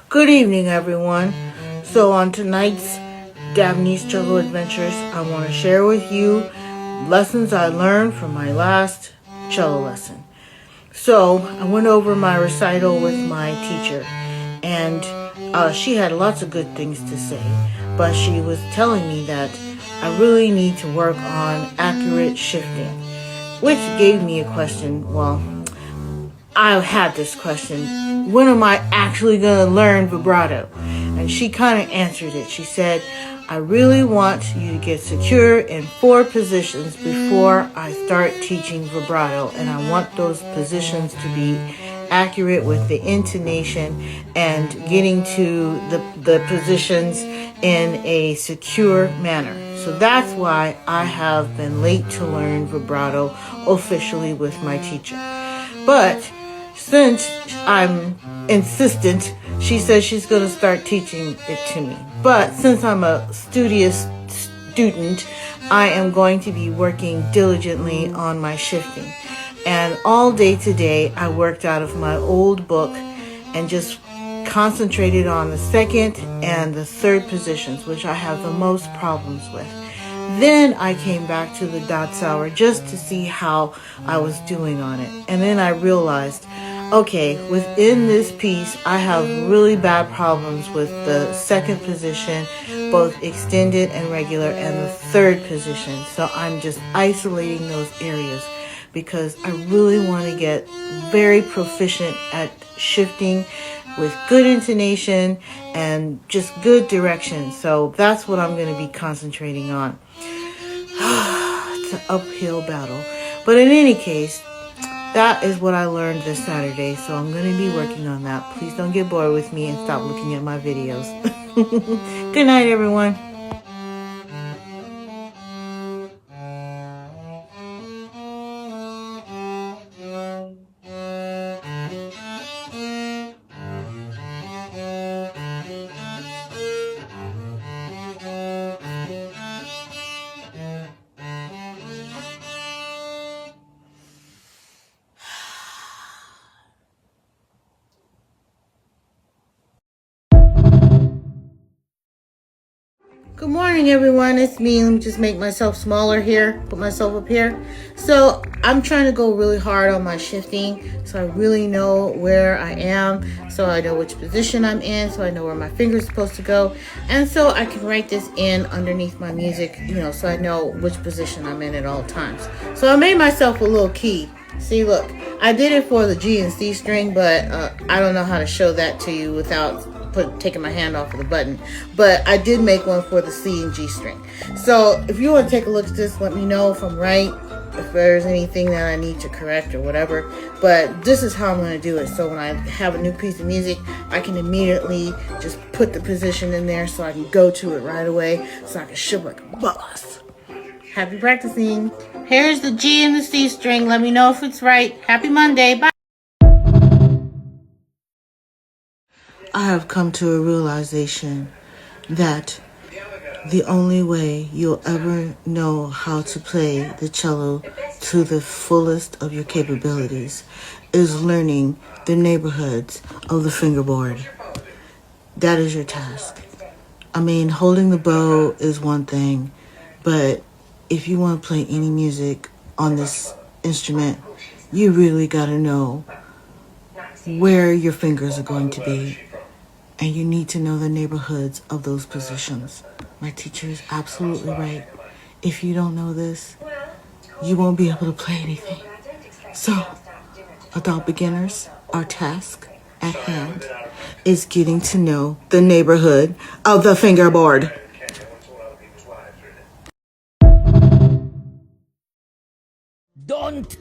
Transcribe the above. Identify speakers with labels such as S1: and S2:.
S1: Good evening, everyone. So on tonight's Japanese Cello Adventures, I want to share with you lessons I learned from my last cello lesson. So I went over my recital with my teacher, and she had lots of good things to say, but she was telling me that I really need to work on accurate shifting, which gave me a question. Well, I had this question: when am I actually going to learn vibrato? And she kind of answered it. She said, I really want you to get secure in 4 positions before I start teaching vibrato, and I want those positions to be accurate with the intonation and getting to the positions in a secure manner. So that's why I have been late to learn vibrato officially with my teacher. But since I'm insistent, she says she's going to start teaching it to me. But since I'm a studious student, I am going to be working diligently on my shifting. And all day today, I worked out of my old book and just concentrated on the second and the third positions, which I have the most problems with. Then I came back to the dots hour just to see how I was doing on it. And then I realized, okay, within this piece, I have really bad problems with the second position, both extended and regular, and the third position. So I'm just isolating those areas because I really want to get very proficient at shifting with good intonation and just good direction. So that's what I'm going to be concentrating on. It's an uphill battle. But in any case, that is what I learned this Saturday, so I'm going to be working on that. Please don't get bored with me and stop looking at my videos. Good night, everyone. Good morning, everyone. It's me. Let me just make myself smaller here. Put myself up here. So I'm trying to go really hard on my shifting, so I really know where I am, so I know which position I'm in, so I know where my finger's supposed to go, and so I can write this in underneath my music, so I know which position I'm in at all times. So I made myself a little key. See, look, I did it for the G and C string, but I don't know how to show that to you without taking my hand off of the button. But I did make one for the C and G string. So if you want to take a look at this, let me know if I'm right, if there's anything that I need to correct or whatever. But this is how I'm going to do it. So when I have a new piece of music, I can immediately just put the position in there so I can go to it right away, so I can show like a boss. Happy practicing. Here's the G and the C string. Let me know if it's right. Happy Monday. Bye. I have come to a realization that the only way you'll ever know how to play the cello to the fullest of your capabilities is learning the neighborhoods of the fingerboard. That is your task. I mean, holding the bow is one thing, but if you want to play any music on this instrument, you really got to know where your fingers are going to be. And you need to know the neighborhoods of those positions. My teacher is absolutely right. If you don't know this, you won't be able to play anything. So, adult beginners, our task at hand is getting to know the neighborhood of the fingerboard.
S2: Don't